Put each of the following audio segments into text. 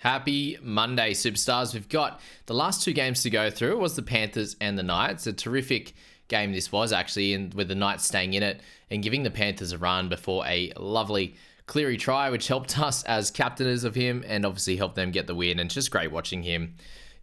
Happy Monday, superstars. We've got the last two games to go through. It was the Panthers and the Knights. A terrific game this was, actually, and with the Knights staying in it and giving the Panthers a run before a lovely Cleary try, which helped us as captainers of him and obviously helped them get the win. And it's just great watching him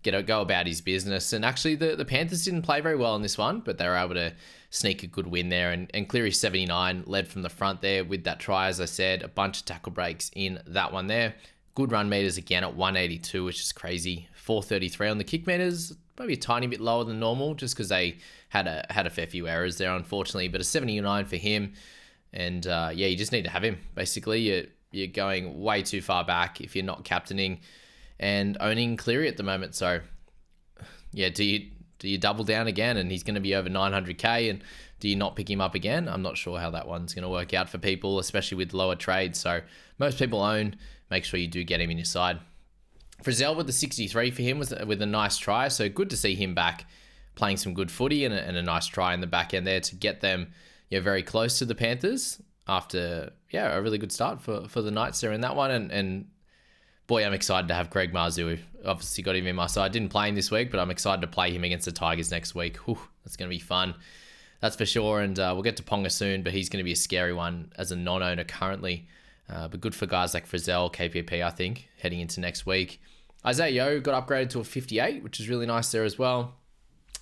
go about his business. And actually, the Panthers didn't play very well in this one, but they were able to sneak a good win there. And Cleary 79 led from the front there with that try, as I said. A bunch of tackle breaks in that one there. Good run meters again at 182, which is crazy. 433 on the kick meters, maybe a tiny bit lower than normal, just because they had a fair few errors there, unfortunately. But a 79 for him, and you just need to have him. Basically, you're going way too far back if you're not captaining and owning Cleary at the moment. So, yeah, do you double down again, and he's going to be over 900k, and do you not pick him up again? I'm not sure how that one's going to work out for people, especially with lower trades. So most people own. Make sure you do get him in your side. Frizzell with the 63 for him with a nice try. So good to see him back playing some good footy and a nice try in the back end there to get them very close to the Panthers after a really good start for the Knights there in that one. And boy, I'm excited to have Greg Marzou. Obviously got him in my side. Didn't play him this week, but I'm excited to play him against the Tigers next week. Whew, that's going to be fun. That's for sure. And we'll get to Ponga soon, but he's going to be a scary one as a non-owner currently. But good for guys like Frizzell, KPP, I think, heading into next week. Isaiah Yeo got upgraded to a 58, which is really nice there as well.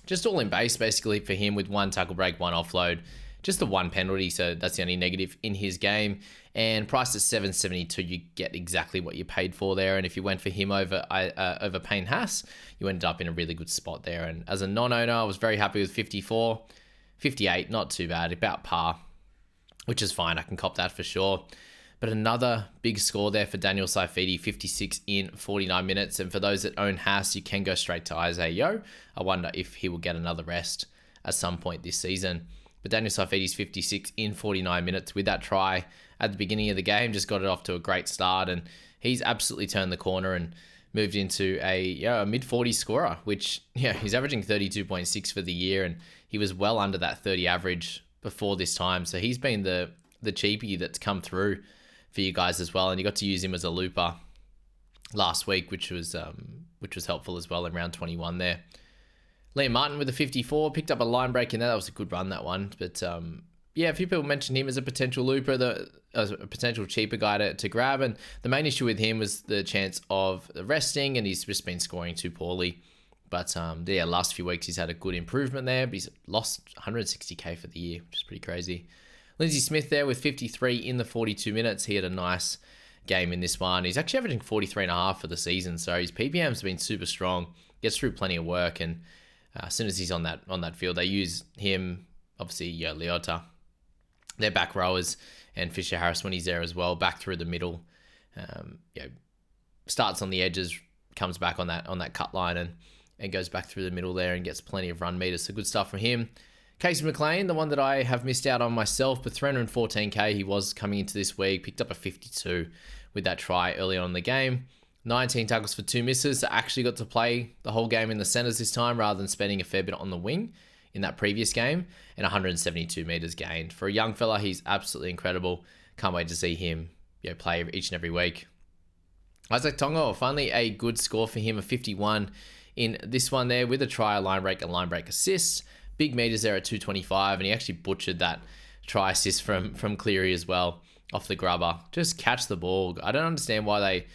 Just all in base, basically, for him with one tackle break, one offload. Just the one penalty, so that's the only negative in his game. And priced at 772, you get exactly what you paid for there. And if you went for him over Payne Haas, you ended up in a really good spot there. And as a non-owner, I was very happy with 54. 58, not too bad, about par, which is fine. I can cop that for sure. But another big score there for Daniel Saifidi, 56 in 49 minutes. And for those that own Haas, you can go straight to Isaiah Yeo. I wonder if he will get another rest at some point this season. But Daniel Saifidi's 56 in 49 minutes with that try at the beginning of the game, just got it off to a great start. And he's absolutely turned the corner and moved into a mid-40 scorer, which he's averaging 32.6 for the year. And he was well under that 30 average before this time. So he's been the cheapie that's come through for you guys as well, and you got to use him as a looper last week, which was helpful as well in round 21 there. Liam Martin with a 54 picked up a line break in there. That was a good run, that one. But a few people mentioned him as a potential looper, as a potential cheaper guy to grab, and the main issue with him was the chance of resting, and he's just been scoring too poorly. But last few weeks he's had a good improvement there, but he's lost 160k for the year, which is pretty crazy. Lindsay Smith there with 53 in the 42 minutes. He had a nice game in this one. He's actually averaging 43.5 for the season, so his PPM's been super strong. Gets through plenty of work, and as soon as he's on that field, they use him, obviously, Leota, their back rowers, and Fisher Harris when he's there as well, back through the middle. Starts on the edges, comes back on that cut line, and goes back through the middle there and gets plenty of run meters. So good stuff from him. Casey McLean, the one that I have missed out on myself, but 314k he was coming into this week, picked up a 52 with that try early on in the game. 19 tackles for 2 misses, so actually got to play the whole game in the centres this time rather than spending a fair bit on the wing in that previous game, and 172 metres gained. For a young fella, he's absolutely incredible. Can't wait to see him play each and every week. Isaac Tonga, finally a good score for him, a 51 in this one there with a try, a line break assist. Big meters there at 225, and he actually butchered that try assist from Cleary as well off the grubber. Just catch the ball. I don't understand why they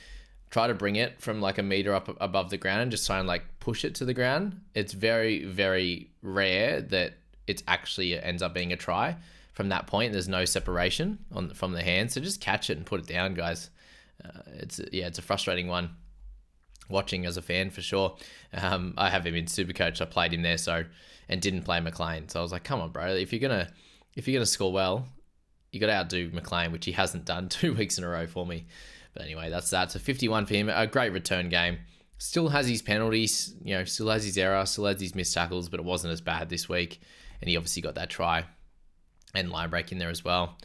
try to bring it from like a meter up above the ground and just try and like push it to the ground. It's very, very rare that it actually ends up being a try from that point. There's no separation from the hand, so just catch it and put it down, guys. It's a frustrating one watching as a fan for sure. I have him in Supercoach. I played him there, and didn't play McLean. So I was like, come on, bro. If you're gonna score well, you got to outdo McLean, which he hasn't done 2 weeks in a row for me. But anyway, that's that. So 51 for him. A great return game. Still has his penalties, still has his error, still has his missed tackles, but it wasn't as bad this week. And he obviously got that try and line break in there as well.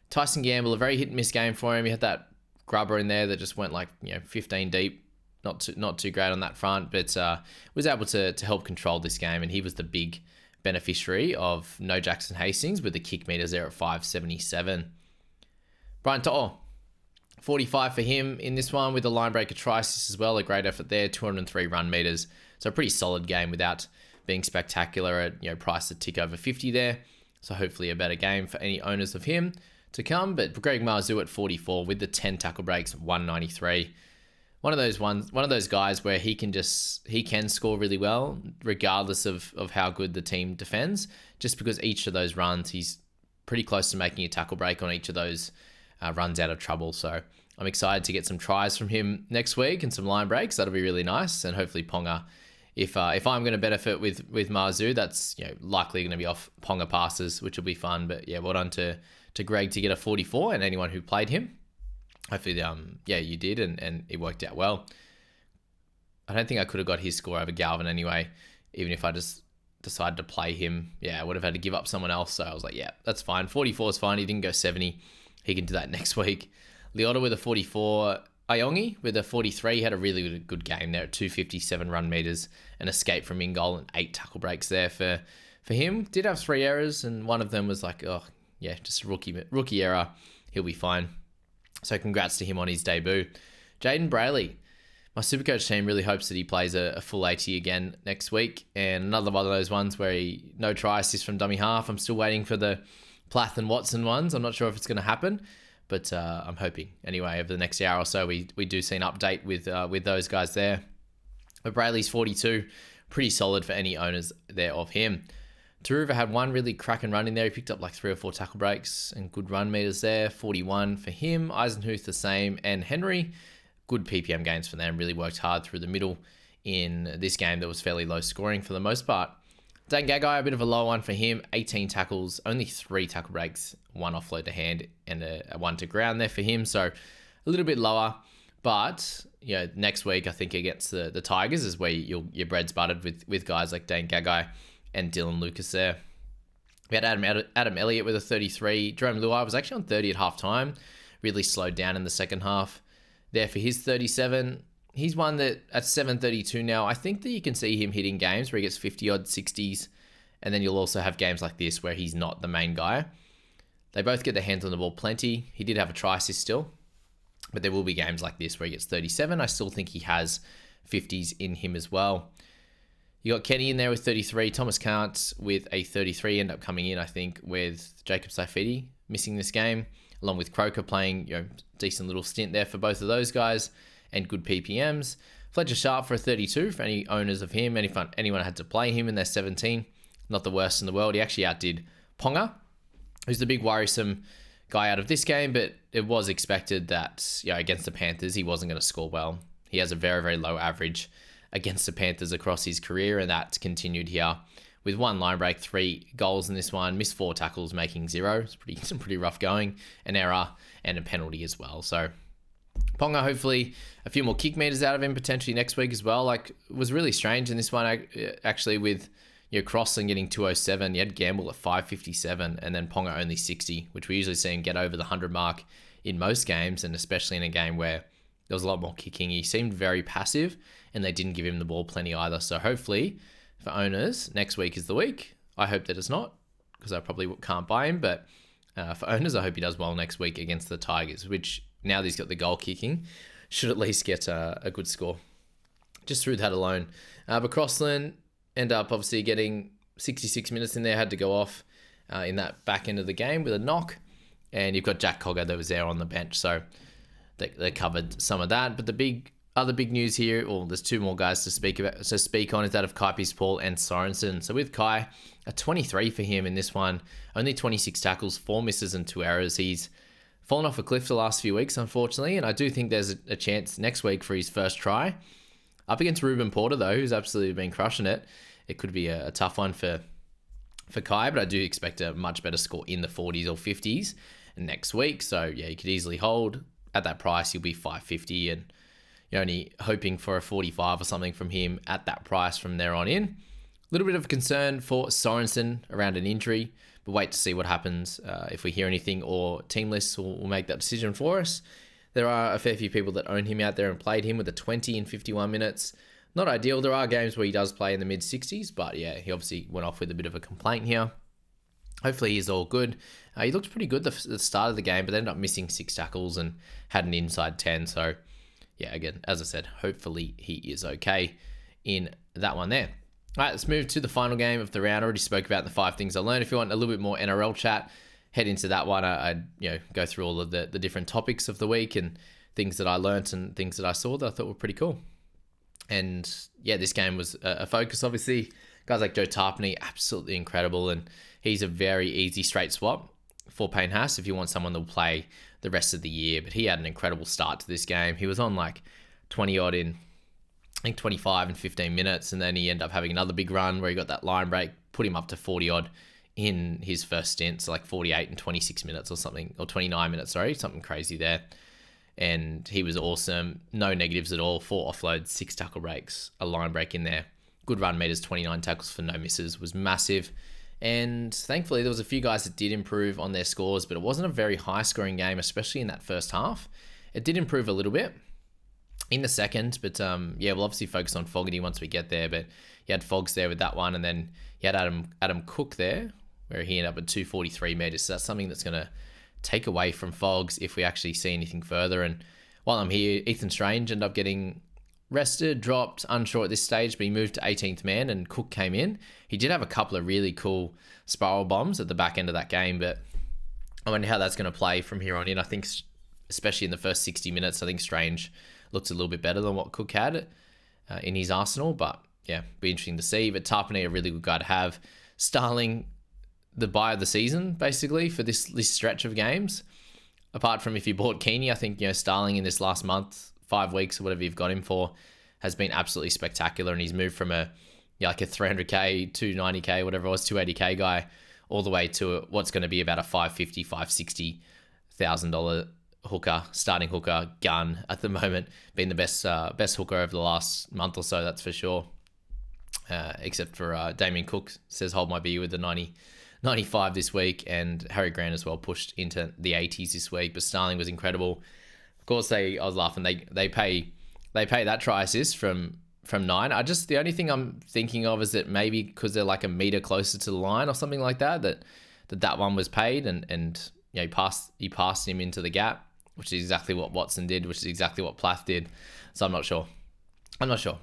Tyson Gamble, a very hit and miss game for him. He had that grubber in there that just went 15 deep. Not too great on that front, but was able to help control this game, and he was the big beneficiary of no Jackson Hastings with the kick meters there at 577. Brian To'o 45 for him in this one with a line breaker try assist as well. A great effort there, 203 run meters. So a pretty solid game without being spectacular at, price to tick over 50 there. So hopefully a better game for any owners of him to come. But Greg Marzhew at 44 with the 10 tackle breaks, 193. One of those guys where he can score really well, regardless of how good the team defends, just because each of those runs, he's pretty close to making a tackle break on each of those runs out of trouble. So I'm excited to get some tries from him next week and some line breaks. That'll be really nice. And hopefully Ponga, if I'm going to benefit with Marzhew, that's likely going to be off Ponga passes, which will be fun. But yeah, well done to Greg to get a 44 and anyone who played him. Hopefully, you did, and it worked out well. I don't think I could have got his score over Galvin anyway, even if I just decided to play him. Yeah, I would have had to give up someone else, so I was like, yeah, that's fine. 44 is fine. He didn't go 70. He can do that next week. Leota with a 44. Iongi with a 43. He had a really good game there at 257 run meters, an escape from in-goal, and 8 tackle breaks there for him. Did have 3 errors, and one of them was like, just a rookie error. He'll be fine. So congrats to him on his debut. Jaden Brayley, my Supercoach team really hopes that he plays a full 80 again next week. And another one of those ones where no try assist from dummy half. I'm still waiting for the Plath and Watson ones. I'm not sure if it's going to happen, but I'm hoping. Anyway, over the next hour or so, we do see an update with those guys there. But Brayley's 42, pretty solid for any owners there of him. Taruva had one really cracking run in there. He picked up like 3 or 4 tackle breaks and good run meters there. 41 for him. Eisenhuth the same. And Henry, good PPM gains for them. Really worked hard through the middle in this game that was fairly low scoring for the most part. Dan Gagai, a bit of a low one for him. 18 tackles, only 3 tackle breaks, 1 offload to hand and a 1 to ground there for him. So a little bit lower. But next week I think against the Tigers is where your bread's buttered with guys like Dan Gagai and Dylan Lucas there. We had Adam Elliott with a 33. Jerome Luai was actually on 30 at halftime. Really slowed down in the second half there for his 37. He's one that at 732 now, I think that you can see him hitting games where he gets 50-odd 60s. And then you'll also have games like this where he's not the main guy. They both get their hands on the ball plenty. He did have a try assist still. But there will be games like this where he gets 37. I still think he has 50s in him as well. You got Kenny in there with 33. Thomas Kant with a 33. End up coming in, I think, with Jacob Saifidi missing this game, along with Croker playing decent little stint there for both of those guys and good PPMs. Fletcher Sharp for a 32 for any owners of him. Anyone had to play him in their 17. Not the worst in the world. He actually outdid Ponga, who's the big worrisome guy out of this game, but it was expected that against the Panthers, he wasn't going to score well. He has a very, very low average against the Panthers across his career, and that's continued here with 1 line break, 3 goals in this one, missed 4 tackles, making 0. It's some pretty rough going, an error and a penalty as well. So Ponga, hopefully a few more kick meters out of him potentially next week as well. Like, it was really strange in this one actually with Crossland getting 207. You had Gamble at 557 and then Ponga only 60, which we usually see him get over the 100 mark in most games, and especially in a game where there was a lot more kicking. He seemed very passive and they didn't give him the ball plenty either. So hopefully for owners, next week is the week. I hope that it's not, because I probably can't buy him. But for owners, I hope he does well next week against the Tigers, which now that he's got the goal kicking, should at least get a good score just through that alone. But Crossland end up obviously getting 66 minutes in there, had to go off in that back end of the game with a knock. And you've got Jack Cogger that was there on the bench. So they covered some of that. But the other big news here, there's 2 more guys to speak on, is that of Kai Paul and Sorensen. So with Kai, a 23 for him in this one, only 26 tackles, 4 misses and 2 errors. He's fallen off a cliff the last few weeks, unfortunately, and I do think there's a chance next week for his first try. Up against Ruben Porter, though, who's absolutely been crushing it. It could be a tough one for Kai, but I do expect a much better score in the 40s or 50s next week. So, yeah, you could easily hold. At that price, you'll be 550, and you're only hoping for a 45 or something from him at that price from there on in. A little bit of concern for Sorensen around an injury, but wait to see what happens. If we hear anything, or team lists will make that decision for us. There are a fair few people that own him out there and played him with a 20 in 51 minutes. Not ideal. There are games where he does play in the mid-60s, but yeah, he obviously went off with a bit of a complaint here. hopefully he's all good. He looked pretty good the start of the game, but ended up missing 6 tackles and had an inside 10. So, yeah, again, as I said, hopefully he is okay in that one there. All right, let's move to the final game of the round. I already spoke about the 5 things I learned. If you want a little bit more NRL chat, head into that one. I go through all of the different topics of the week and things that I learnt and things that I saw that I thought were pretty cool. And yeah, this game was a focus, obviously. Guys like Joe Tapine, absolutely incredible. And he's a very easy straight swap for Payne Haas if you want someone that will play the rest of the year. But he had an incredible start to this game. He was on like 20 odd in, I think 25 and 15 minutes. And then he ended up having another big run where he got that line break, put him up to 40 odd in his first stint. So like 48 and 26 minutes or something, or 29 minutes, sorry, something crazy there. And he was awesome. No negatives at all. 4 offloads, 6 tackle breaks, a line break in there. Good run meters, 29 tackles for no misses was massive. And thankfully, there was a few guys that did improve on their scores, but it wasn't a very high-scoring game, especially in that first half. It did improve a little bit in the second, but we'll obviously focus on Fogarty once we get there. But you had Fogs there with that one, and then you had Adam Cook there, where he ended up at 243 meters. So that's something that's going to take away from Fogs if we actually see anything further. And while I'm here, Ethan Strange ended up getting rested, dropped, unsure at this stage, but he moved to 18th man and Cook came in. He did have a couple of really cool spiral bombs at the back end of that game, but I wonder how that's going to play from here on in. I think, especially in the first 60 minutes, I think Strange looks a little bit better than what Cook had in his arsenal, but yeah, be interesting to see. But Tapine, a really good guy to have. Starling, the buy of the season, basically, for this stretch of games. Apart from if you bought Keeney, I think, Starling in this last month, 5 weeks or whatever you've got him for, has been absolutely spectacular. And he's moved from a 300k, 290k, whatever it was, 280k guy, all the way to what's going to be about a $550,000, $560,000 hooker, starting hooker gun at the moment, being the best hooker over the last month or so, that's for sure. Except for Damien Cook says hold my beer with the 95 this week, and Harry Grant as well pushed into the 80s this week. But Starling was incredible. Of course, I was laughing. They pay that try assist from 9. The only thing I'm thinking of is that maybe because they're like a meter closer to the line or something like that, that one was paid, and he passed him into the gap, which is exactly what Watson did, which is exactly what Plath did. So I'm not sure.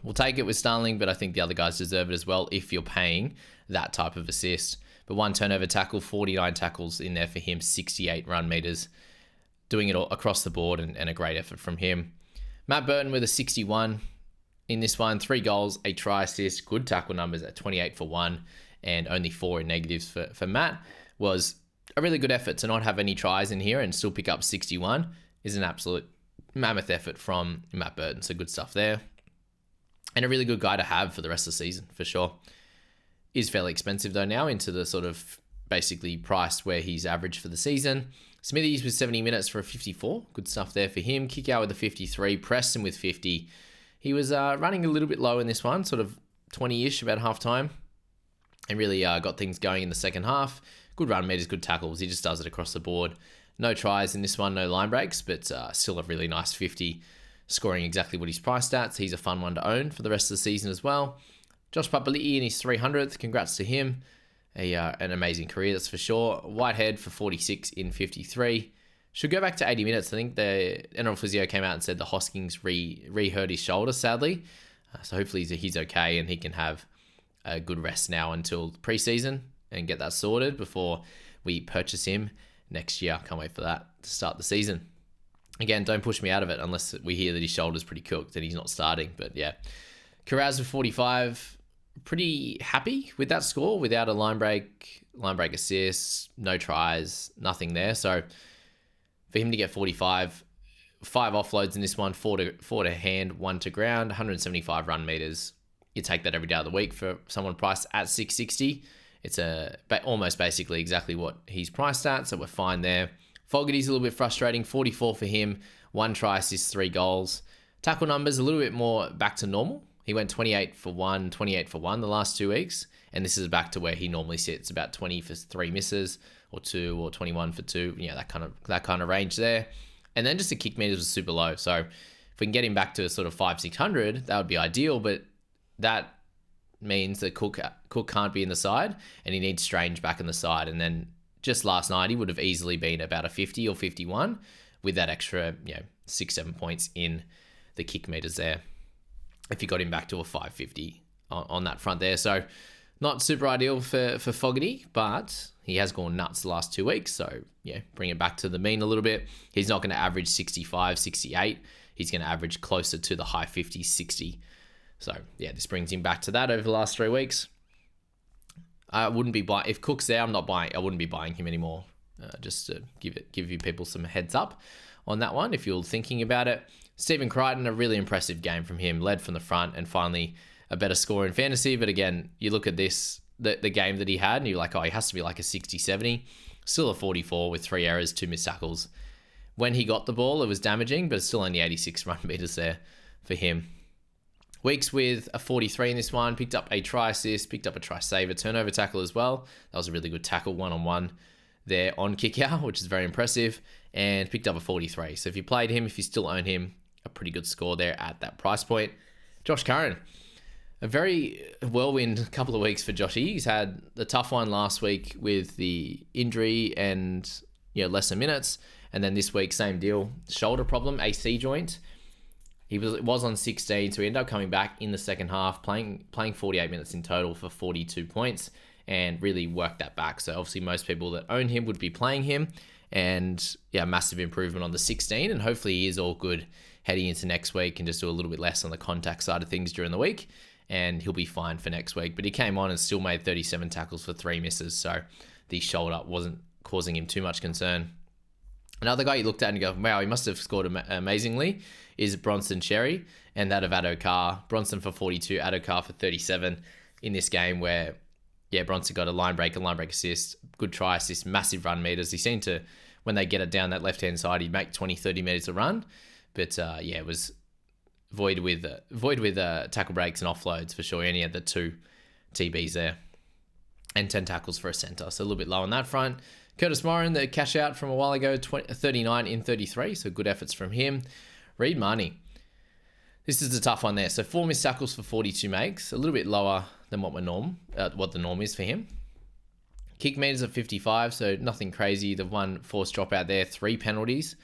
We'll take it with Starling, but I think the other guys deserve it as well if you're paying that type of assist. But 1 turnover tackle, 49 tackles in there for him, 68 run meters, doing it all across the board, and a great effort from him. Matt Burton with a 61 in this one, 3 goals, a try assist, good tackle numbers at 28 for 1, and only 4 in negatives for Matt. Was a really good effort to not have any tries in here and still pick up 61 is an absolute mammoth effort from Matt Burton. So good stuff there. And a really good guy to have for the rest of the season, for sure. Is fairly expensive, though, now into the sort of basically priced where he's average for the season. Smithies with 70 minutes for a 54. Good stuff there for him. Kick out with a 53. Preston with 50. He was running a little bit low in this one, sort of 20-ish about half time, and really got things going in the second half. Good run meters, good tackles. He just does it across the board. No tries in this one, no line breaks, but still a really nice 50, scoring exactly what he's priced at. So he's a fun one to own for the rest of the season as well. Josh Papali'i in his 300th. Congrats to him. An amazing career, that's for sure. Whitehead for 46 in 53. Should go back to 80 minutes. I think the NRL physio came out and said the Hoskins re-hurt his shoulder, sadly. So hopefully he's okay and he can have a good rest now until preseason and get that sorted before we purchase him next year. Can't wait for that to start the season. Again, don't push me out of it unless we hear that his shoulder's pretty cooked and he's not starting. But yeah, Carraz with 45. Pretty happy with that score without a line break assist, no tries, nothing there. So for him to get 45, 5 offloads in this one, 4 to hand, 1 to ground, 175 run meters. You take that every day of the week for someone priced at 660. It's almost basically exactly what he's priced at, so we're fine there. Fogarty's a little bit frustrating, 44 for him, 1 try assist, 3 goals. Tackle numbers a little bit more back to normal. He went 28 for 1 the last 2 weeks, and this is back to where he normally sits, about 20 for 3 misses, or 2, or 21 for 2, that kind of range there. And then just the kick meters was super low, so if we can get him back to sort of 500-600, that would be ideal, but that means that Cook can't be in the side, and he needs Strange back in the side. And then just last night, he would have easily been about a 50 or 51 with that extra 6-7 points in the kick meters there, if you got him back to a 550 on that front there. So not super ideal for Fogarty, but he has gone nuts the last 2 weeks. So bring it back to the mean a little bit. He's not going to average 65, 68. He's going to average closer to the high 50s, 60. So this brings him back to that over the last 3 weeks. I wouldn't be buying, if Cook's there, I wouldn't be buying him anymore. Just to give you people some heads up on that one if you're thinking about it. Stephen Crichton, a really impressive game from him, led from the front and finally a better score in fantasy. But again, you look at this, the game that he had, and you're like, he has to be like a 60, 70. Still a 44 with 3 errors, 2 missed tackles. When he got the ball, it was damaging, but it's still only 86 run meters there for him. Weeks with a 43 in this one, picked up a try assist, picked up a try save, a turnover tackle as well. That was a really good tackle, one-on-one there on kick out, which is very impressive, and picked up a 43. So if you played him, if you still own him, a pretty good score there at that price point. Josh Curran, a very whirlwind couple of weeks for Joshy. He's had the tough one last week with the injury and lesser minutes, and then this week same deal, shoulder problem, AC joint. He was on 16, so he ended up coming back in the second half, playing 48 minutes in total for 42 points, and really worked that back. So obviously most people that own him would be playing him, and massive improvement on the 16, and hopefully he is all good heading into next week and just do a little bit less on the contact side of things during the week, and he'll be fine for next week. But he came on and still made 37 tackles for 3 misses, so the shoulder wasn't causing him too much concern. Another guy you looked at and you go, wow, he must have scored amazingly, is Bronson Cherry, and that of Addo-Carr. Bronson for 42, Addo-Carr for 37 in this game where, Bronson got a line break assist, good try assist, massive run meters. He seemed to, when they get it down that left-hand side, he'd make 20, 30 meters a run. But it was void with tackle breaks and offloads for sure. He only had the 2 TBs there and 10 tackles for a centre. So a little bit low on that front. Curtis Moran, the cash out from a while ago, 39 in 33. So good efforts from him. Reed Marnie. This is a tough one there. So 4 missed tackles for 42 makes. A little bit lower than what the norm is for him. Kick meters at 55, so nothing crazy. The one forced dropout there, 3 penalties.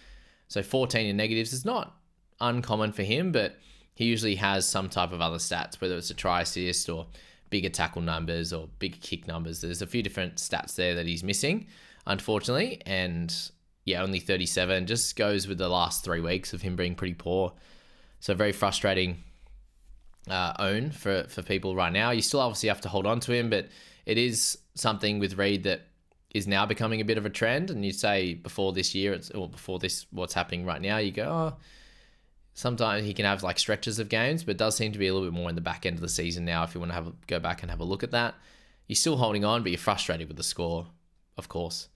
So 14 in negatives. It's not uncommon for him, but he usually has some type of other stats, whether it's a try assist or bigger tackle numbers or big kick numbers. There's a few different stats there that he's missing, unfortunately. And only 37 just goes with the last 3 weeks of him being pretty poor. So very frustrating own for people right now. You still obviously have to hold on to him, but it is something with Reed that is now becoming a bit of a trend. And you say before this year, what's happening right now, you go, sometimes he can have like stretches of games, but it does seem to be a little bit more in the back end of the season now. If you want to go back and have a look at that, you're still holding on, but you're frustrated with the score, of course.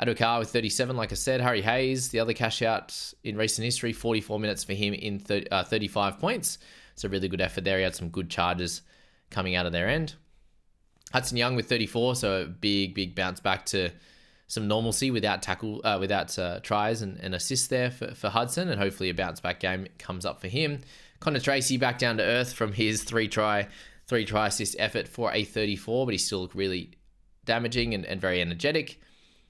Addo-Carr with 37, like I said. Harry Hayes, the other cash out in recent history, 44 minutes for him in 35 points. So really good effort there. He had some good charges coming out of their end. Hudson Young with 34, so a big bounce back to some normalcy without tries and assists there for Hudson, and hopefully a bounce back game comes up for him. Connor Tracy back down to earth from his 3 try assist effort for a 34, but he still looked really damaging and very energetic.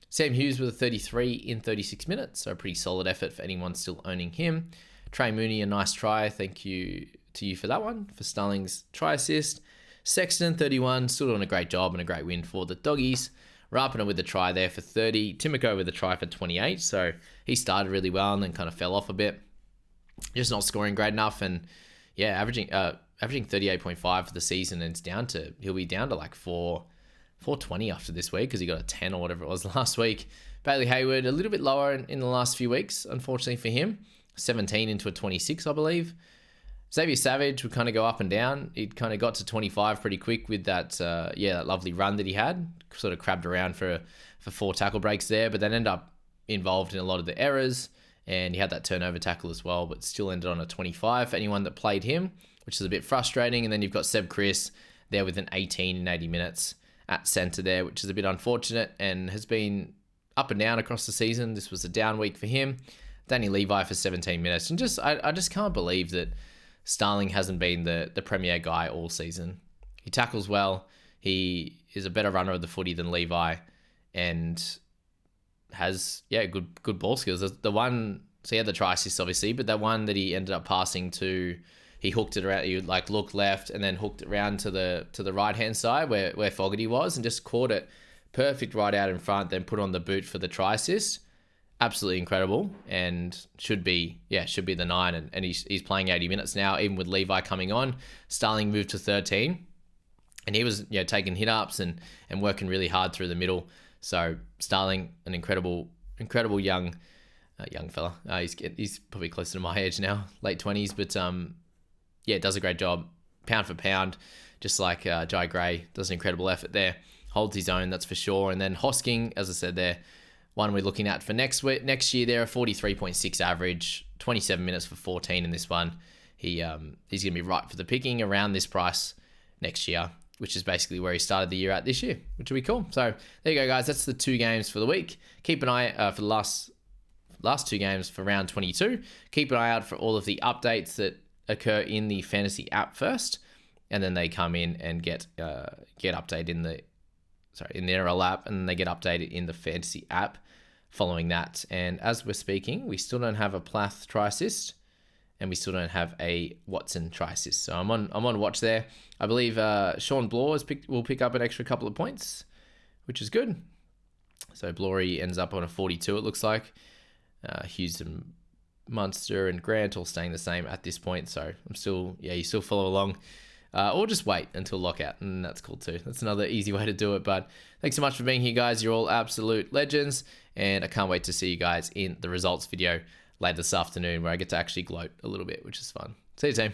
Sam Hughes with a 33 in 36 minutes, so a pretty solid effort for anyone still owning him. Trey Mooney, a nice try. Thank you to you for that one, for Starling's try assist. Sexton, 31, still doing a great job and a great win for the Doggies. Rapiner with the try there for 30. Timoko with the try for 28, so he started really well and then kind of fell off a bit. Just not scoring great enough, and averaging 38.5 for the season, and he'll be down to like 420 after this week because he got a 10 or whatever it was last week. Bailey Hayward, a little bit lower in the last few weeks, unfortunately for him. 17 into a 26, I believe. Xavier Savage would kind of go up and down. He kind of got to 25 pretty quick with that lovely run that he had. Sort of crabbed around for 4 tackle breaks there, but then ended up involved in a lot of the errors, and he had that turnover tackle as well, but still ended on a 25 for anyone that played him, which is a bit frustrating. And then you've got Seb Chris there with an 18 in 80 minutes at centre there, which is a bit unfortunate and has been up and down across the season. This was a down week for him. Danny Levi for 17 minutes. And I just can't believe that Starling hasn't been the premier guy all season. He tackles well. He is a better runner of the footy than Levi, and has good ball skills. The one, so he had the try assist obviously, but that one that he ended up passing to, he hooked it around. He like looked left and then hooked it around to the right hand side where Fogarty was, and just caught it perfect right out in front. Then put on the boot for the try assist. Absolutely incredible, and should be the 9, and he's playing 80 minutes now, even with Levi coming on. Starling moved to 13, and he was taking hit ups and working really hard through the middle. So Starling, an incredible young fella. He's probably closer to my age now, late 20s, but does a great job, pound for pound, just like Jai Gray does an incredible effort there, holds his own, that's for sure. And then Hosking, as I said there, one we're looking at for next year there, a 43.6 average, 27 minutes for 14 in this one. He's going to be right for the picking around this price next year, which is basically where he started the year at this year, which will be cool. So there you go, guys. That's the 2 games for the week. Keep an eye for the last 2 games for round 22. Keep an eye out for all of the updates that occur in the fantasy app first, and then they come in and get updated in the NRL app, and then they get updated in the fantasy app following that. And as we're speaking, we still don't have a Plath try assist, and we still don't have a Watson try assist. So I'm on watch there. I believe Sean Blore will pick up an extra couple of points, which is good. So Blorey ends up on a 42, it looks like. Hughes and Munster and Grant all staying the same at this point. So you still follow along. Or just wait until lockout, and that's cool too. That's another easy way to do it. But thanks so much for being here, guys. You're all absolute legends, and I can't wait to see you guys in the results video later this afternoon, where I get to actually gloat a little bit, which is fun. See you, team.